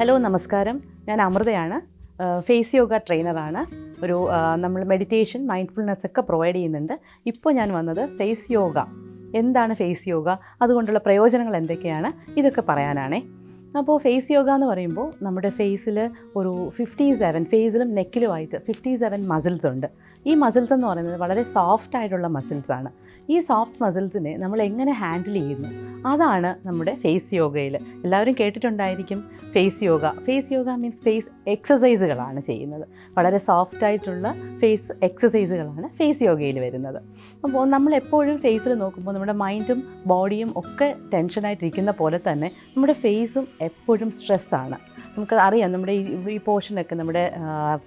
Hello നമസ്കാരം, ഞാൻ അമൃതയാണ്. Face yoga ട്രെയിനറാണ്. നമ്മൾ മെഡിറ്റേഷൻ, മൈൻഡ്ഫുൾനെസ് ഒക്കെ പ്രൊവൈഡ് ചെയ്യുന്നുണ്ട്. ഇപ്പോൾ ഞാൻ വന്നത് ഫേസ് യോഗ എന്താണ്, ഫേസ് യോഗ അതുകൊണ്ടുള്ള പ്രയോജനങ്ങൾ എന്തൊക്കെയാണ്, ഇതൊക്കെ പറയാനാണേ. അപ്പോൾ ഫേസ് യോഗ എന്ന് പറയുമ്പോൾ നമ്മുടെ ഫേസിൽ ഒരു 57 ഫേസിലും നെക്കിലുമായിട്ട് 57 മസിൽസ് ഉണ്ട്. ഈ മസിൽസ് എന്ന് പറയുന്നത് വളരെ സോഫ്റ്റ് ആയിട്ടുള്ള മസിൽസാണ്. ഈ സോഫ്റ്റ് മസിൽസിനെ നമ്മൾ എങ്ങനെ ഹാൻഡിൽ ചെയ്യുന്നു, അതാണ് നമ്മുടെ ഫേസ് യോഗയിൽ. എല്ലാവരും കേട്ടിട്ടുണ്ടായിരിക്കും face yoga. Face yoga means face എക്സസൈസുകളാണ് ചെയ്യുന്നത്. വളരെ സോഫ്റ്റായിട്ടുള്ള ഫേസ് എക്സസൈസുകളാണ് ഫേസ് യോഗയിൽ വരുന്നത്. അപ്പോൾ നമ്മളെപ്പോഴും ഫേസിൽ നോക്കുമ്പോൾ നമ്മുടെ മൈൻഡും ബോഡിയും ഒക്കെ ടെൻഷനായിട്ടിരിക്കുന്ന പോലെ തന്നെ നമ്മുടെ ഫേസും എപ്പോഴും സ്ട്രെസ്സാണ്. നമുക്ക് അറിയാം, നമ്മുടെ ഈ പോർഷനൊക്കെ, നമ്മുടെ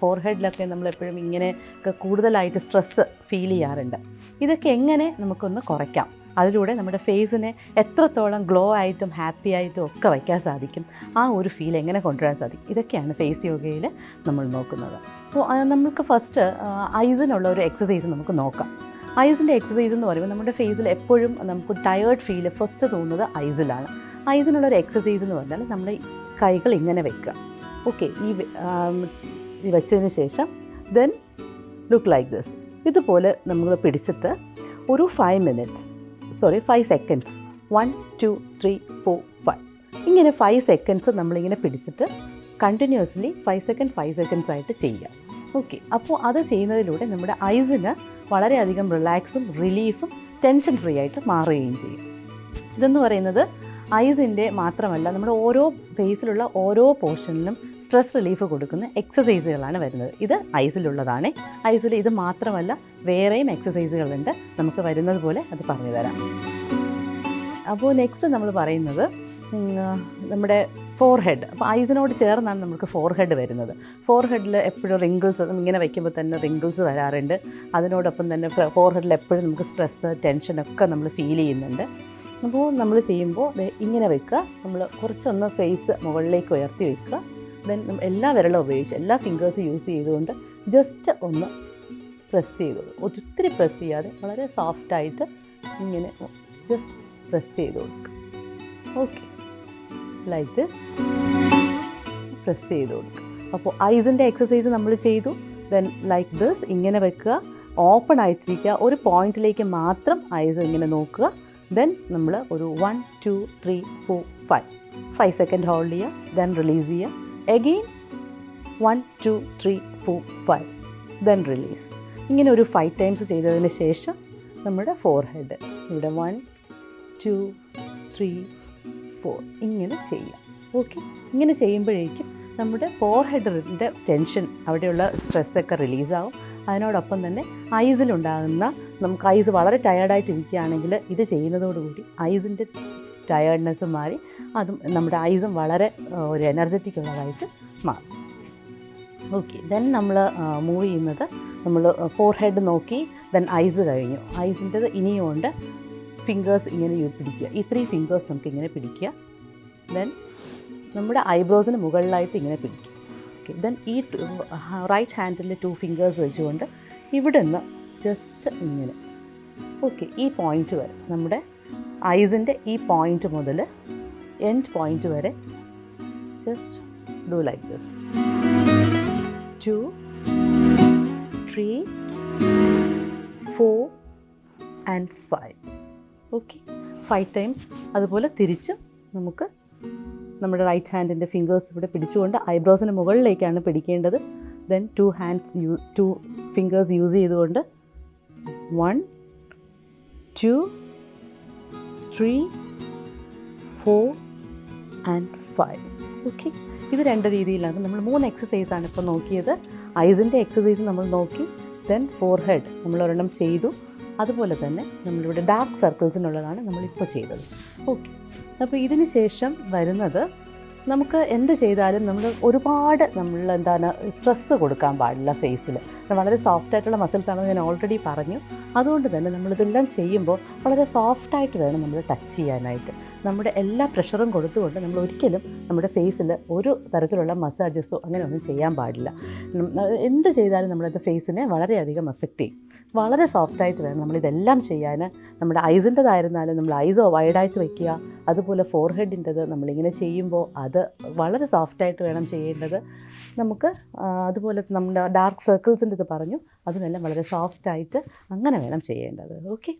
ഫോർഹെഡിലൊക്കെ നമ്മളെപ്പോഴും ഇങ്ങനെ കൂടുതലായിട്ട് സ്ട്രെസ്സ് ഫീൽ ചെയ്യാറുണ്ട്. ഇതൊക്കെ എങ്ങനെ നമുക്കൊന്ന് കുറയ്ക്കാം, അതിലൂടെ നമ്മുടെ ഫേസിനെ എത്രത്തോളം ഗ്ലോ ആയിട്ടും ഹാപ്പി ആയിട്ടും ഒക്കെ വയ്ക്കാൻ സാധിക്കും, ആ ഒരു ഫീൽ എങ്ങനെ കൊണ്ടുവരാൻ സാധിക്കും, ഇതൊക്കെയാണ് ഫേസ് യോഗയിൽ നമ്മൾ നോക്കുന്നത്. അപ്പോൾ നമുക്ക് ഫസ്റ്റ് ഐസിനുള്ള ഒരു എക്സസൈസ് നമുക്ക് നോക്കാം. ഐസിൻ്റെ എക്സസൈസ് എന്ന് പറയുമ്പോൾ നമ്മുടെ ഫേസിൽ എപ്പോഴും നമുക്ക് ടയേർഡ് ഫീൽ ഫസ്റ്റ് തോന്നുന്നത് ഐസിലാണ്. ഐസിനുള്ളൊരു എക്സസൈസ് എന്ന് പറഞ്ഞാൽ നമ്മൾ കൈകൾ ഇങ്ങനെ വെക്കുക. ഓക്കെ, ഈ വെച്ചതിന് ശേഷം ദെൻ ലുക്ക് ലൈക്ക് ദിസ്. ഇതുപോലെ നമ്മൾ പിടിച്ചിട്ട് ഒരു 5 സെക്കൻഡ്സ് 1 2 3 4 5 ഇങ്ങനെ 5 സെക്കൻഡ്സ് നമ്മളിങ്ങനെ പിടിച്ചിട്ട് കണ്ടിന്യൂസ്ലി 5 സെക്കൻഡ്സ് ആയിട്ട് ചെയ്യുക. ഓക്കെ, അപ്പോൾ അത് ചെയ്യുന്നതിലൂടെ നമ്മുടെ ഐസിന് വളരെയധികം റിലാക്സും റിലീഫും ടെൻഷൻ ഫ്രീ ആയിട്ട് മാറുകയും ചെയ്യും. ഇതെന്ന് പറയുന്നത് ഐസിൻ്റെ മാത്രമല്ല, നമ്മുടെ ഓരോ ഫേസിലുള്ള ഓരോ പോർഷനിലും സ്ട്രെസ് റിലീഫ് കൊടുക്കുന്ന എക്സസൈസുകളാണ് വരുന്നത്. ഇത് ഐസിലുള്ളതാണ്. ഐസിൽ ഇത് മാത്രമല്ല, വേറെയും എക്സസൈസുകളുണ്ട്. നമുക്ക് വരുന്നത് പോലെ അത് പറഞ്ഞു തരാം. അപ്പോൾ നെക്സ്റ്റ് നമ്മൾ പറയുന്നത് നമ്മുടെ ഫോർഹെഡ്. അപ്പോൾ ഐസിനോട് ചേർന്നാണ് നമുക്ക് ഫോർഹെഡ് വരുന്നത്. ഫോർഹെഡിൽ എപ്പോഴും റിങ്കിൾസ്, ഇങ്ങനെ വയ്ക്കുമ്പോൾ തന്നെ റിങ്കിൾസ് വരാറുണ്ട്. അതിനോടൊപ്പം തന്നെ ഫോർഹെഡിൽ എപ്പോഴും നമുക്ക് സ്ട്രെസ്സ്, ടെൻഷനൊക്കെ നമ്മൾ ഫീൽ ചെയ്യുന്നുണ്ട്. അപ്പോൾ നമ്മൾ ചെയ്യുമ്പോൾ ഇങ്ങനെ വെക്കുക. നമ്മൾ കുറച്ചൊന്ന് ഫേസ് മുകളിലേക്ക് ഉയർത്തി വെക്കുക. ദെൻ എല്ലാ വിരലും ഉപയോഗിച്ച്, എല്ലാ ഫിംഗേഴ്സ് യൂസ് ചെയ്തുകൊണ്ട് ജസ്റ്റ് ഒന്ന് പ്രസ് ചെയ്തു, ഒത്തിരി പ്രസ് ചെയ്യാതെ വളരെ സോഫ്റ്റായിട്ട് ഇങ്ങനെ ജസ്റ്റ് പ്രസ് ചെയ്ത് കൊടുക്കുക. ഓക്കെ, ലൈക്ക് ദിസ് പ്രസ് ചെയ്ത് കൊടുക്കുക. അപ്പോൾ ഐസിൻ്റെ എക്സസൈസ് നമ്മൾ ചെയ്തു. ദെൻ ലൈക്ക് ദിസ് ഇങ്ങനെ വെക്കുക, ഓപ്പൺ ആയിട്ടിരിക്കുക. ഒരു പോയിൻറ്റിലേക്ക് മാത്രം ഐസ് ഇങ്ങനെ നോക്കുക. ദെൻ നമ്മൾ ഒരു 1 2 3 4 5 സെക്കൻഡ് ഹോൾഡ് ചെയ്യുക. ദെൻ റിലീസ് ചെയ്യുക. Again 1 2 3 4 5 then release. ഇങ്ങനെ ഒരു 5 ടൈംസ് ചെയ്തതിന് ശേഷം നമ്മുടെ ഫോർഹെഡ് ഇവിടെ 1 2 3 4 ഇങ്ങനെ ചെയ്യാം. ഓക്കെ, ഇങ്ങനെ ചെയ്യുമ്പോഴേക്കും നമ്മുടെ ഫോർഹെഡിൻ്റെ ടെൻഷൻ, അവിടെയുള്ള സ്ട്രെസ്സൊക്കെ റിലീസാവും. അതിനോടൊപ്പം തന്നെ ഐസിലുണ്ടാകുന്ന, നമുക്ക് ഐസ് വളരെ ടയേർഡായിട്ടിരിക്കുകയാണെങ്കിൽ ഇത് ചെയ്യുന്നതോടുകൂടി ഐസിൻ്റെ ടയേർഡ്നെസ് മാറി അതും നമ്മുടെ ഐസും വളരെ ഒരു എനർജറ്റിക് ഉള്ളതായിട്ട് മാറും. ഓക്കെ, ദെൻ നമ്മൾ മൂവ് ചെയ്യുന്നത്, നമ്മൾ ഫോർഹെഡ് നോക്കി, ദെൻ ഐസ് കഴിഞ്ഞു. ഐസിൻ്റെത് ഇനിയും ഉണ്ട്. ഫിംഗേഴ്സ് ഇങ്ങനെ പിടിക്കുക. ഈ 3 ഫിംഗേഴ്സ് നമുക്കിങ്ങനെ പിടിക്കുക. ദെൻ നമ്മുടെ ഐബ്രോസിന് മുകളിലായിട്ട് ഇങ്ങനെ പിടിക്കുക. ഓക്കെ, ദെൻ ഈ റൈറ്റ് ഹാൻഡിൽ 2 ഫിംഗേഴ്സ് വെച്ചുകൊണ്ട് ഇവിടെ നിന്ന് ജസ്റ്റ് ഇങ്ങനെ, ഓക്കെ, ഈ പോയിൻ്റ് വരെ, നമ്മുടെ ഐസിൻ്റെ ഈ പോയിൻ്റ് മുതൽ എൻഡ് പോയിൻ്റ് വരെ just do like this. 2 3 4 and 5. Okay, 5 times. അതുപോലെ തിരിച്ചും നമുക്ക് നമ്മുടെ റൈറ്റ് ഹാൻഡിൻ്റെ ഫിംഗേഴ്സ് ഇവിടെ പിടിച്ചുകൊണ്ട് ഐബ്രോസിന് മുകളിലേക്കാണ് പിടിക്കേണ്ടത്. ദെൻ 2 ഫിംഗേഴ്സ് യൂസ് ചെയ്തുകൊണ്ട് 1 2 3 4 and 5. ഓക്കെ, ഇത് 2 രീതിയിലാണ്. നമ്മൾ 3 എക്സസൈസാണ് ഇപ്പോൾ നോക്കിയത്. ഐസിൻ്റെ എക്സസൈസ് നമ്മൾ നോക്കി. ദെൻ ഫോർഹെഡ് നമ്മൾ ഒരെണ്ണം ചെയ്തു. അതുപോലെ തന്നെ നമ്മളിവിടെ ഡാർക്ക് സർക്കിൾസിനുള്ളതാണ് നമ്മളിപ്പോൾ ചെയ്തത്. ഓക്കെ, അപ്പോൾ ഇതിന് ശേഷം വരുന്നത്, നമുക്ക് എന്ത് ചെയ്താലും നമ്മൾ ഒരുപാട് സ്ട്രെസ്സ് കൊടുക്കാൻ പാടില്ല ഫേസിൽ. വളരെ സോഫ്റ്റായിട്ടുള്ള മസിൽസാണെന്ന് ഞാൻ ഓൾറെഡി പറഞ്ഞു. അതുകൊണ്ട് തന്നെ നമ്മളിതെല്ലാം ചെയ്യുമ്പോൾ വളരെ സോഫ്റ്റായിട്ട് വേണം നമ്മൾ ടച്ച് ചെയ്യാനായിട്ട്. നമ്മുടെ എല്ലാ പ്രഷറും കൊടുത്തുകൊണ്ട് നമ്മൾ ഒരിക്കലും നമ്മുടെ ഫേസിൽ ഒരു തരത്തിലുള്ള മസാജസോ അങ്ങനെ ഒന്നും ചെയ്യാൻ പാടില്ല. എന്ത് ചെയ്താലും നമ്മളത് ഫേസിനെ വളരെയധികം എഫക്റ്റ് ചെയ്യും. വളരെ സോഫ്റ്റായിട്ട് വേണം നമ്മളിതെല്ലാം ചെയ്യാൻ. നമ്മുടെ ഐസിൻ്റെതായിരുന്നാലും നമ്മൾ ഐസ് വൈഡായിട്ട് വയ്ക്കുക, അതുപോലെ ഫോർഹെഡിൻ്റെത് നമ്മളിങ്ങനെ ചെയ്യുമ്പോൾ അത് വളരെ സോഫ്റ്റായിട്ട് വേണം ചെയ്യേണ്ടത്. നമുക്ക് അതുപോലെ നമ്മുടെ ഡാർക്ക് സർക്കിൾസിൻ്റെ ഇത് പറഞ്ഞു, അതിനെല്ലാം വളരെ സോഫ്റ്റായിട്ട് അങ്ങനെ വേണം ചെയ്യേണ്ടത്. ഓക്കെ.